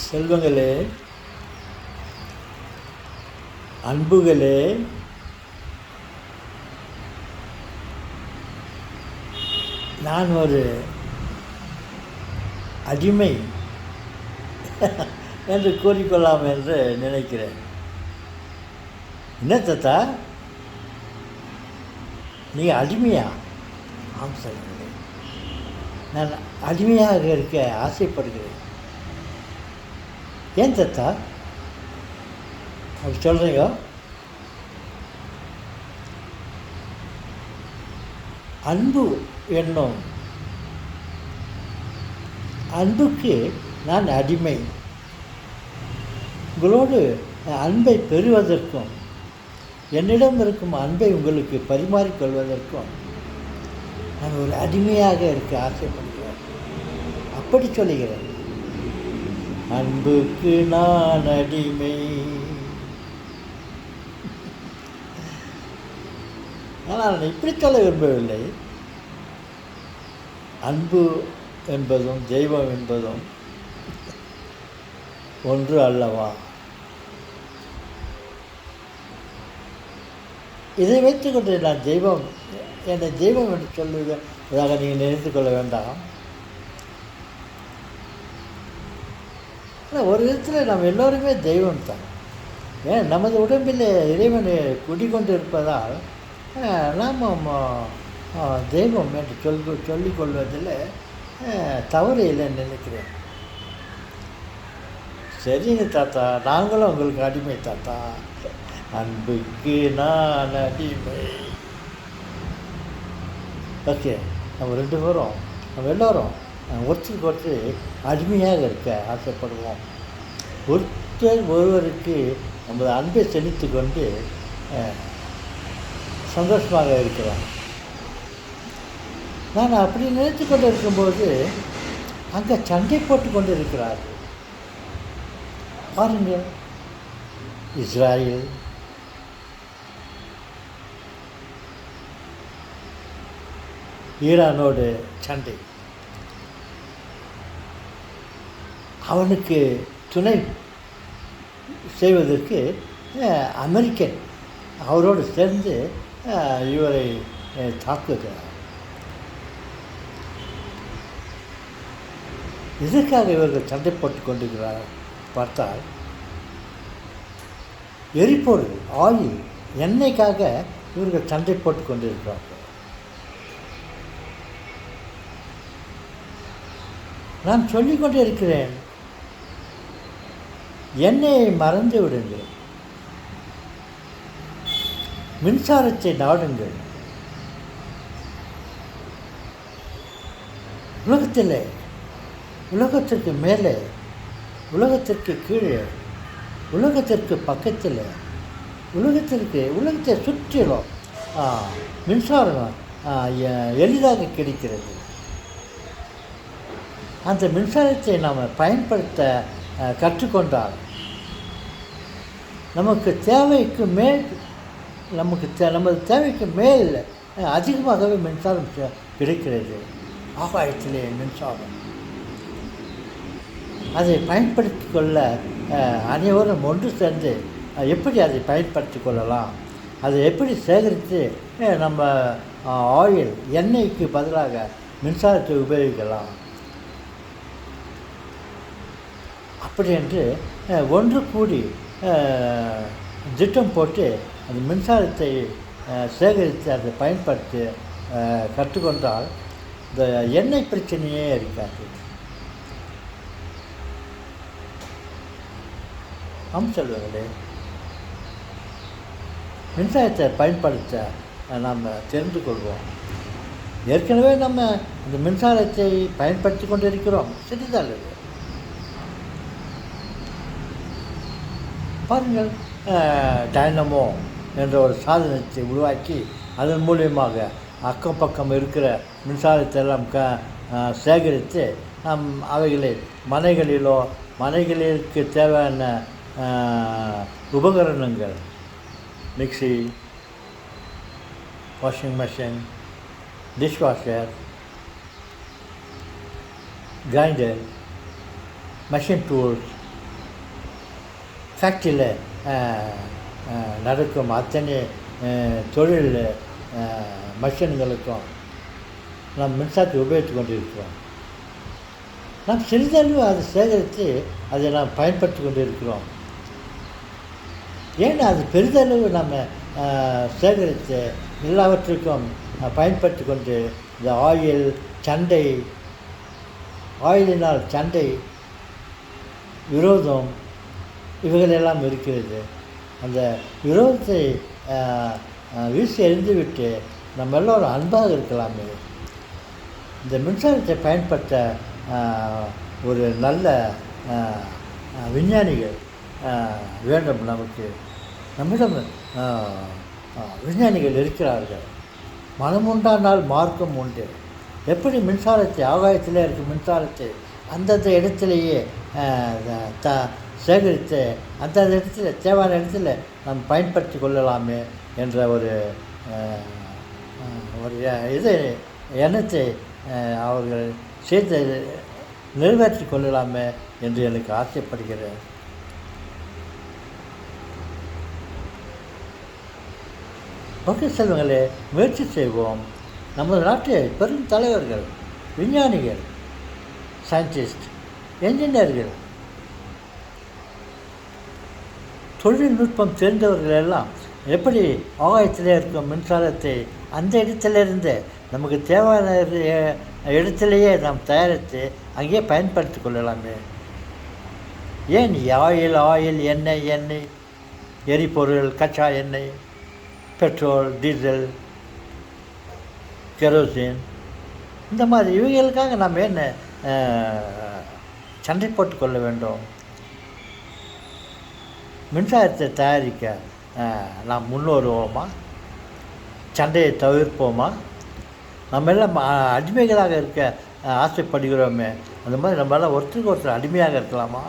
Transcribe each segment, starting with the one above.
செல்வங்களே, அன்புகளே, நான் ஒரு அடிமை என்று கூறிக்கொள்ளலாம் என்று நினைக்கிறேன். என்ன தாத்தா, நீங்கள் அடிமையா? ஆம் செல்வங்களே, நான் அடிமையாக இருக்க ஆசைப்படுகிறேன். ஏன் தாத்தா அப்படி சொல்கிறீங்க? அன்பு என்னும் அன்புக்கு நான் அடிமை. உங்களோடு அன்பை பெறுவதற்கும் என்னிடம் இருக்கும் அன்பை உங்களுக்கு பரிமாறிக்கொள்வதற்கும் நான் ஒரு அடிமையாக இருக்க ஆசைப்படுகிறேன். அப்படி சொல்லுகிறேன். அன்புக்கு நான் அடிமை. ஆனால் நான் இப்படி சொல்ல விரும்பவில்லை. அன்பு என்பதும் தெய்வம் என்பதும் ஒன்று அல்லவா? இதை வைத்துக்கொண்டு நான் தெய்வம், என்னை தெய்வம் என்று சொல்லுவதாக நீங்கள் நினைத்து கொள்ள வேண்டாம். ஒரு விதத்தில் நாம் எல்லோருமே தெய்வம் தான். ஏன், நமது உடம்பில் இறைவனை குடிக்கொண்டு இருப்பதால் நாம் தெய்வம் என்று சொல்லிக்கொள்வதில் தவறு இல்லைன்னு நினைக்கிறேன். சரிங்க தாத்தா, நாங்களும் உங்களுக்கு அடிமை தாத்தா. அன்புக்கு நான் அடிமை. ஓகே, நம்ம ரெண்டு பேரும், நம்ம எல்லோரும் ஒருத்தருக்கு ஒருத்தர் அடிமையாக இருக்க ஆசைப்படுவோம். ஒருத்தர் ஒருவருக்கு நமது அன்பை செலுத்தி கொண்டு சந்தோஷமாக இருக்கிறோம். நான் அப்படி நினைத்து கொண்டு இருக்கும்போது அங்கே சண்டை போட்டு கொண்டு இருக்கிறார்கள். பாருங்கள், இஸ்ராயல், ஈரானோடு சண்டை. அவனுக்கு துணை செய்வதற்கு அமெரிக்கன் அவரோடு சேர்ந்து இவரை தாக்குகிறார். இதற்காக இவர்கள் சண்டை போட்டு கொண்டிருக்கிறார். பார்த்தால் எரிபொருள், ஆயில், எண்ணெய்க்காக இவர்கள் சண்டை போட்டு கொண்டிருக்கிறார்கள். நான் சொல்லிக்கொண்டே இருக்கிறேன், எண்ணெயை மறந்து விடுங்கள், மின்சாரத்தை நாடுங்கள். உலகத்தில், உலகத்திற்கு மேலே, உலகத்திற்கு கீழே, உலகத்திற்கு பக்கத்தில், உலகத்தை சுற்றிலும் மின்சாரம் எளிதாக கிடைக்கிறது. அந்த மின்சாரத்தை நாம் பயன்படுத்த கற்றுக்கொண்டால் நமது தேவைக்கு மேல் அதிகமாகவே மின்சாரம் கிடைக்கிறது. ஆகாயத்திலே மின்சாரம், அதை பயன்படுத்தி கொள்ள அனைவரும் ஒன்று சேர்ந்து எப்படி அதை பயன்படுத்தி கொள்ளலாம், அதை எப்படி சேகரித்து நம்ம ஆயில், எண்ணெய்க்கு பதிலாக மின்சாரத்தை உபயோகிக்கலாம், அப்படி என்று ஒன்று கூடி திட்டம் போட்டு அந்த மின்சாரத்தை சேகரித்து அதை பயன்படுத்தி கற்றுக்கொண்டால் இந்த எண்ணெய் பிரச்சனையே இருக்காது. செல்வங்களே, மின்சாரத்தை பயன்படுத்த நாம் தெரிந்து கொள்வோம். ஏற்கனவே நம்ம இந்த மின்சாரத்தை பயன்படுத்தி கொண்டு இருக்கிறோம், சரிதான்? பாருங்கள், டைனமோ என்ற ஒரு சாதனத்தை உருவாக்கி அதன் மூலியமாக அக்கம் பக்கம் இருக்கிற மின்சாரத்தை எல்லாம் சேகரித்து நாம் அவைகளை மனைகளிற்கு தேவையான உபகரணங்கள், mixie, washing machine, dishwasher, grinder, machine tools, ஃபேக்ட்ரியில் நடக்கும் அத்தனை தொழில் மஷின்களுக்கும் நாம் மின்சாரத்தை உபயோகித்து கொண்டு இருக்கிறோம். நாம் சிறிதளவு அதை சேகரித்து அதை நாம் பயன்படுத்தி கொண்டு இருக்கிறோம். ஏன்னா அது பெரிதளவு நம்ம சேகரித்து எல்லாவற்றுக்கும் பயன்படுத்தி கொண்டு இந்த ஆயிலினால் சண்டை விரோதம் இவைகளெல்லாம் இருக்கிறது. அந்த விரோதத்தை வீசி எறிந்துவிட்டு நம்ம எல்லோரும் அன்பாக இருக்கலாமே. இந்த மின்சாரத்தை பயன்படுத்த ஒரு நல்ல விஞ்ஞானிகள் வேண்டும். நம்மிடம் விஞ்ஞானிகள் இருக்கிறார்கள். மனம் உண்டானால் மார்க்கம் உண்டு. எப்படி மின்சாரத்தை ஆகாயத்திலே இருக்கும் மின்சாரத்தை அந்தந்த இடத்திலேயே சேகரித்து அந்தந்த இடத்துல தேவையான இடத்துல நாம் பயன்படுத்தி கொள்ளலாமே என்ற ஒரு எண்ணத்தை அவர்கள் செய்து நிறைவேற்றி கொள்ளலாமே என்று எனக்கு ஆசைப்படுகிறேன். ஓகே செல்வங்களே, முயற்சி செய்வோம். நமது நாட்டு பெரும் தலைவர்கள், விஞ்ஞானிகள், சயின்டிஸ்ட், என்ஜினியர்கள், தொழில்நுட்பம் தெரிந்தவர்கள் எல்லாம் எப்படி ஆகாயத்திலே இருக்கும் மின்சாரத்தை அந்த இடத்திலிருந்து நமக்கு தேவையான இடத்திலேயே நாம் தயாரித்து அங்கேயே பயன்படுத்தி கொள்ளலாமே. ஏன் ஆயில், எண்ணெய், எரிபொருள், கச்சா எண்ணெய், பெட்ரோல், டீசல், கெரோசின், இந்த மாதிரி இவைகளுக்காக நாம் என்ன சண்டை போட்டுக்கொள்ள வேண்டும்? மின்சாரத்தை தயாரிக்க நாம் முன்னோருவோமா? சண்டையை தவிர்ப்போமா? நம்ம எல்லாம் அடிமைகளாக இருக்க ஆசைப்படுகிறோமே, அந்த மாதிரி நம்மளால் ஒருத்தருக்கு ஒருத்தர் அடிமையாக இருக்கலாமா?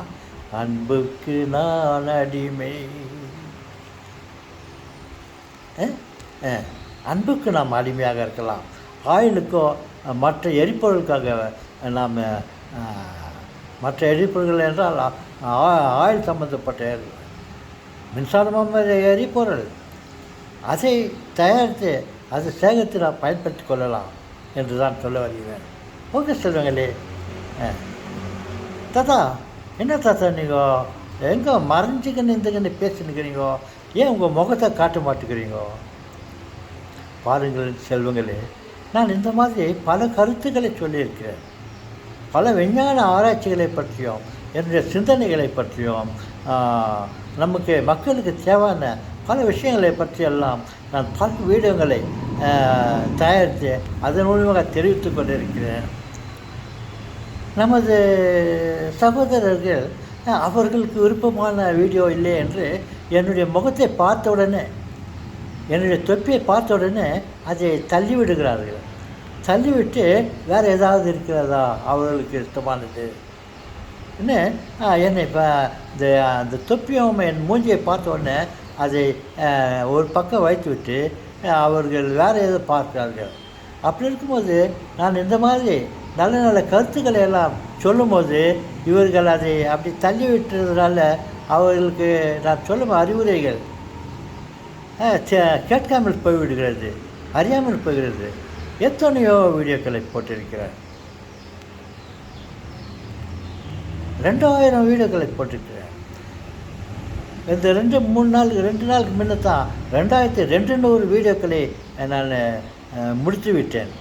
அன்புக்கு நான் அடிமை, அன்புக்கு நாம் அடிமையாக இருக்கலாம். ஆயிலுக்கோ மற்ற எரிபொருளுக்காக நாம் மற்ற எரிபொருள்கள் என்றால் ஆயில் சம்மந்தப்பட்ட மின்சாரமாக எரிபொருள் அதை தயாரித்து அதை சேகரித்து நாம் பயன்படுத்தி கொள்ளலாம் என்று தான் சொல்ல வருகிறேன். ஓகே செல்வங்களே. தாத்தா, என்ன தாத்தா நீங்கள் எங்கே மறைஞ்சிக்கன்னு இந்தக்கன்னு பேசினுக்கிறீங்கோ? ஏன் உங்கள் முகத்தை காட்ட மாட்டேங்கிறீங்கோ? பாருங்கள் செல்வங்களே, நான் இந்த மாதிரி பல கருத்துக்களை சொல்லியிருக்கிறேன். பல விஞ்ஞான ஆராய்ச்சிகளை பற்றியும் என்னுடைய சிந்தனைகளை பற்றியும் நமக்கு மக்களுக்கு தேவையான பல விஷயங்களை பற்றியெல்லாம் நான் பல வீடியோங்களை தயாரித்து அதன் மூலமாக தெரிவித்து கொண்டிருக்கிறேன். நமது சகோதரர்கள் அவர்களுக்கு விருப்பமான வீடியோ இல்லை என்று என்னுடைய முகத்தை பார்த்த உடனே, என்னுடைய தொப்பியை பார்த்த உடனே அதை தள்ளிவிடுகிறார்கள். தள்ளிவிட்டு வேறு ஏதாவது இருக்கிறதா அவர்களுக்கு இஷ்டமானது என்ன என்னை இப்போ அந்த தொப்பியும் என் மூஞ்சியை பார்த்த உடனே அதை ஒரு பக்கம் வைத்து விட்டு அவர்கள் வேறு ஏதோ பார்க்கிறார்கள். அப்படி இருக்கும்போது நான் இந்த மாதிரி நல்ல நல்ல கருத்துக்களை எல்லாம் சொல்லும்போது இவர்கள் அதை அப்படி தள்ளி விட்டுறதுனால அவர்களுக்கு நான் சொல்லும் அறிவுரைகள் கேட்காமல் போய்விடுகிறது, அறியாமல் போகிறது. எத்தனையோ வீடியோக்களை போட்டிருக்கிறேன். 2000 வீடியோக்களை போட்டிருக்கிறேன். இந்த 2 நாளுக்கு முன்ன தான் 2200 வீடியோக்களை நான் முடித்து விட்டேன்.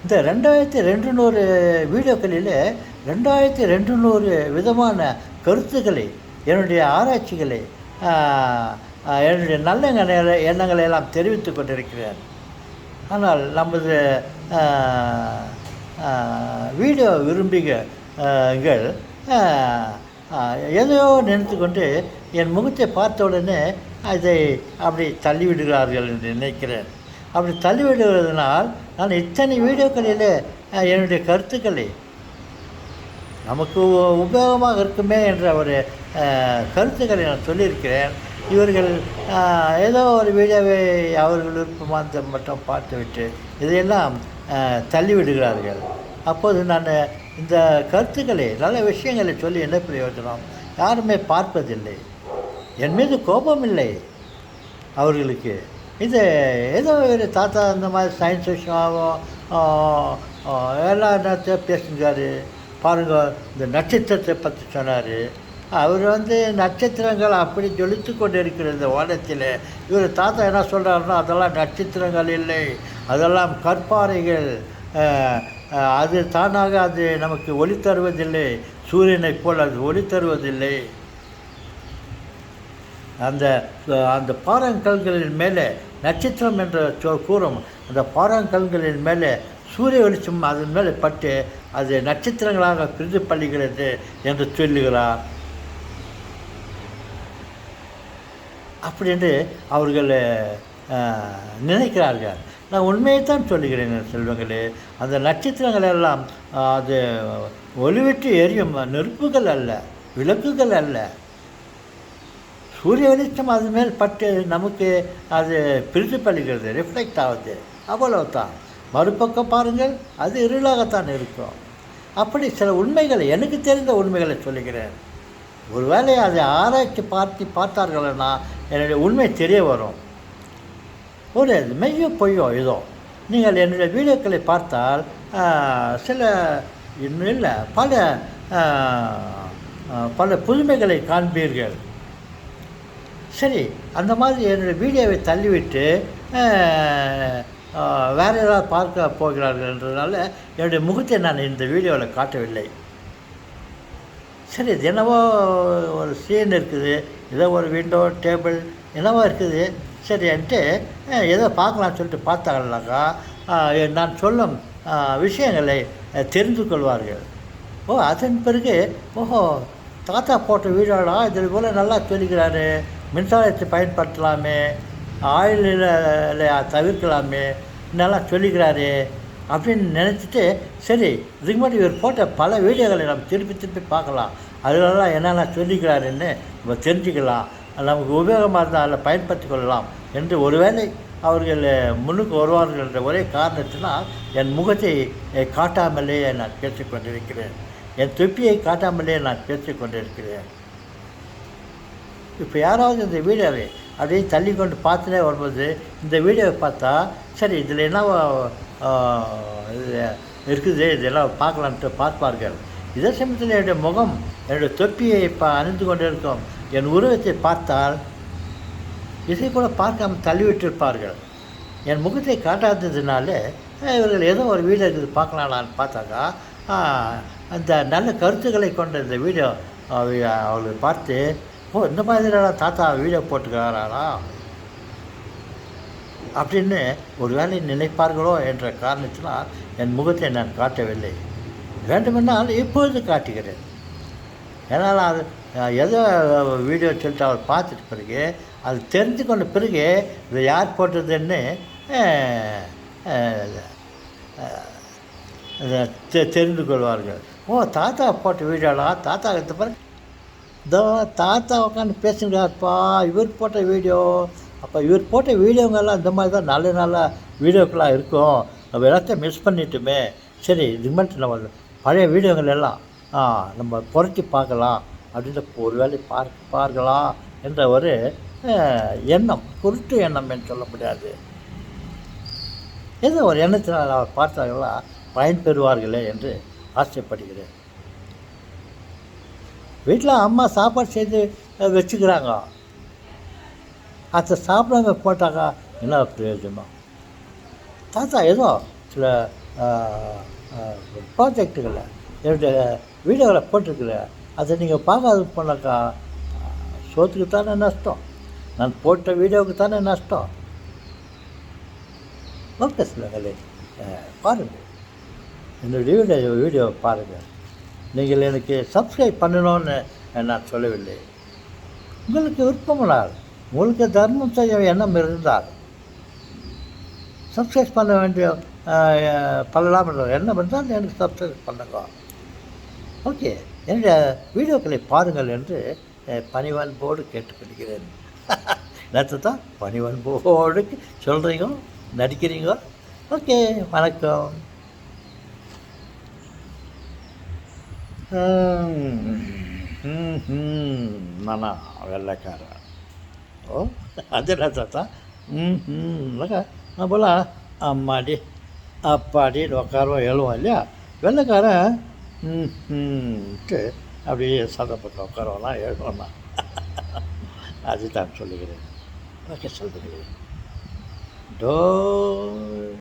இந்த 2200 வீடியோக்களில் 2200 விதமான கருத்துக்களை, என்னுடைய ஆராய்ச்சிகளை, என்னுடைய நல்ல எண்ணங்களை எல்லாம் தெரிவித்து கொண்டிருக்கிறேன். ஆனால் நமது வீடியோ விரும்பிகள் எதையோ நினைத்து கொண்டு என் முகத்தை பார்த்த உடனே அதை அப்படி தள்ளிவிடுகிறார்கள் என்று நினைக்கிறேன். அப்படி தள்ளிவிடுவதனால் நான் இத்தனை வீடியோக்களில் என்னுடைய கருத்துக்களை நமக்கு உபயோகமாக இருக்குமே என்ற ஒரு கருத்துக்களை நான் சொல்லியிருக்கிறேன். இவர்கள் ஏதோ ஒரு வீடியோவை அவர்கள் விருப்பமாக மட்டும் பார்த்துவிட்டு இதையெல்லாம் தள்ளிவிடுகிறார்கள். அப்போது நான் இந்த கருத்துக்களை நல்ல விஷயங்களை சொல்லி என்ன பிரயோஜனம்? யாருமே பார்ப்பதில்லை. என் மீது கோபம் இல்லை அவர்களுக்கு. இது ஏதோ ஒரு தாத்தா இந்த மாதிரி சயின்ஸ் விஷயமாகவும் எல்லா நேரத்தையும் பேசுகிறாரு. பாருங்கள், இந்த நட்சத்திரத்தை பற்றி சொன்னார். அவர் நட்சத்திரங்கள் அப்படி ஜொலித்து கொண்டு இருக்கிற இந்த வானத்தில். இவர் தாத்தா என்ன சொல்கிறாருன்னா, அதெல்லாம் நட்சத்திரங்கள் இல்லை, அதெல்லாம் கற்பாறைகள், அது தானாக அது நமக்கு ஒளி தருவதில்லை, சூரியனை போல் அது ஒளி தருவதில்லை. அந்த அந்த பாறாங்கல்களின் மேலே நட்சத்திரம் என்ற கூறும் அந்த பாறாங்கல்களின் மேலே சூரிய வெளிச்சம் அதன் மேலே பட்டு அது நட்சத்திரங்களாக பிரதிபலிக்கிறது என்று சொல்லுகிறார். அப்படி என்று அவர்கள் நினைக்கிறார்கள். நான் உண்மையைத்தான் சொல்லுகிறேன் செல்வங்களே. அந்த நட்சத்திரங்கள் எல்லாம் அது ஒளிவிட்டு எரியும் நெருப்புகள் அல்ல, விளக்குகள் அல்ல. சூரிய வெளிச்சம் அது மேல் பட்டு நமக்கு அது பிரதிபலிக்கிறது, ரிஃப்ளெக்ட் ஆகுது, அவ்வளவுதான். மறுபக்கம் பாருங்கள், அது இருளாகத்தான் இருக்கும். அப்படி சில உண்மைகளை, எனக்கு தெரிந்த உண்மைகளை சொல்லுகிறேன். ஒருவேளை அதை ஆராய்ச்சி பார்த்தார்கள்னா என்னுடைய உண்மை தெரிய வரும். ஒரு மெய்யோ பொய்யோ ஏதோ நீங்கள் என்னுடைய வீடியோக்களை பார்த்தால் சில இன்னும் இல்லை பல புதுமைகளை காண்பீர்கள். சரி, அந்த மாதிரி என்னுடைய வீடியோவை தள்ளிவிட்டு வேறு ஏதாவது பார்க்க போகிறார்கள் என்றதுனால என்னுடைய முகத்தை நான் இந்த வீடியோவில் காட்டவில்லை. சரி, என்னவோ ஒரு சீன் இருக்குது, ஏதோ ஒரு விண்டோ டேபிள் என்னவோ இருக்குது, சரின்ட்டு ஏதோ பார்க்கலான்னு சொல்லிட்டு பார்த்தாங்கனாக்கா நான் சொல்லும் விஷயங்களை தெரிந்து கொள்வார்கள். அதன் பிறகு தாத்தா போட்ட வீடியோடா இதில் போல் நல்லா சொல்லிக்கிறாரு, மின்சாரத்தை பயன்படுத்தலாமே, ஆயிலில் தவிர்க்கலாமே, நல்லா சொல்லிக்கிறாரு அப்படின்னு நினச்சிட்டு, சரி இதுக்கு முன்னாடி இவர் போட்ட பல வீடியோக்களை நம்ம திருப்பி பார்க்கலாம், அதிலெல்லாம் என்னென்ன சொல்லிக்கிறாருன்னு நம்ம தெரிஞ்சுக்கலாம், நமக்கு உபயோகமாக இருந்தால் அதில் பயன்படுத்தி கொள்ளலாம் என்று ஒருவேளை அவர்கள் முன்னுக்கு வருவார்கள் என்ற ஒரே காரணத்தினால் என் முகத்தை காட்டாமலே நான் பேசிக்கொண்டிருக்கிறேன், என் தொப்பியை காட்டாமலே நான் பேசிக்கொண்டிருக்கிறேன். இப்போ யாராவது இந்த வீடியோவை அப்படியே தள்ளி கொண்டு பார்த்துட்டே வரும்போது இந்த வீடியோவை பார்த்தா, சரி இதில் என்ன இருக்குது, இதெல்லாம் பார்க்கலான்ட்டு பார்ப்பார்கள். இதே சமயத்தில் என்னுடைய முகம், என்னுடைய தொப்பியை இப்போ அணிந்து கொண்டு இருக்கும் என் உருவத்தை பார்த்தால் இதை கூட பார்க்காமல் தள்ளிவிட்டிருப்பார்கள். என் முகத்தை காட்டாததுனால இவர்கள் ஏதோ ஒரு வீடியோ இருக்குது பார்க்கலான்னு பார்த்தாக்கா அந்த நல்ல கருத்துக்களை கொண்ட இந்த வீடியோ அவர்கள் பார்த்து, இந்த மாதிரிலாம் தாத்தா வீடியோ போட்டுக்கிறாரா அப்படின்னு ஒரு வேளை நினைப்பார்களோ என்ற காரணத்தினால் என் முகத்தை நான் காட்டவில்லை. வேண்டுமென்றால் இப்பொழுது காட்டுகிறேன். ஏன்னால் அது எதோ வீடியோ சொல்லிட்டு அவர் பார்த்துட்டு பிறகு அது தெரிஞ்சு கொண்ட பிறகு இதை யார் போட்டதுன்னு தெரிந்து கொள்வார்கள். தாத்தா போட்ட வீடியோடா, தாத்தா எடுத்த பிறகு இதோ தாத்தா உட்காந்து பேசுகிறார்ப்பா, இவர் போட்ட வீடியோ. அப்போ இவர் போட்ட வீடியோங்கெல்லாம் இந்த மாதிரி தான் நல்ல நல்ல வீடியோக்கெல்லாம் இருக்கும், நம்ம எல்லாத்தையும் மிஸ் பண்ணிட்டோமே, சரி இது மட்டும் நம்ம பழைய வீடியோங்கள் எல்லாம் நம்ம புரட்டி பார்க்கலாம் அப்படின்ற ஒரு வேலை பார்க்கலாம் என்ற ஒரு எண்ணம், குருட்டு எண்ணம் என்று சொல்ல முடியாது, ஏதோ ஒரு எண்ணத்தினால் அவர் பார்த்தார்களா பயன்பெறுவார்களே என்று ஆசைப்படுகிறேன். வீட்டில் அம்மா சாப்பாடு செய்து வச்சுக்கிறாங்க, அதை சாப்பிடாம போட்டாக்கா என்ன பிரயோஜனம்? தாத்தா ஏதோ சில ப்ராஜெக்டுகளை என்னுடைய வீடியோவில் போட்டிருக்கிற அதை நீங்கள் பார்க்காது போனாக்கா சோத்துக்கு தானே நஷ்டம், நான் போட்ட வீடியோவுக்கு தானே நஷ்டம். ஓகே சொல்லுங்களே, பாருங்கள் என்னுடைய வீடியோவை பாருங்கள். நீங்கள் எனக்கு சப்ஸ்கிரைப் பண்ணணும்னு நான் சொல்லவில்லை. உங்களுக்கு விருப்பமானால், உங்களுக்கு தர்மம் செய்ய எண்ணம் இருந்தால் சப்ஸ்கிரைப் பண்ண வேண்டிய பண்ணலாம் என்ற எண்ணம் இருந்தால் எனக்கு சப்ஸ்கிரைப் பண்ணுங்க. ஓகே, என்னுடைய வீடியோக்களை பாருங்கள் என்று பணிவன்போடு கேட்டுக்கொள்கிறேன். நேற்று தான் பணிவன்போடு சொல்கிறீங்க, நடிக்கிறீங்க. ஓகே, வணக்கம். நானா வெள்ளைக்காரன். ஓ, அது தாத்தா. நான் போல அம்மாடி அப்பாடின்னு உட்காருவோம் எழுவோம் இல்லையா. வெள்ளைக்காரன் அப்படியே சந்தர்ப்பத்தில் உட்காருவோம்னா எழுவோம்னா. அதுதான் சொல்லுகிறேன். ஓகே, சொல்லுகிறேன். டோ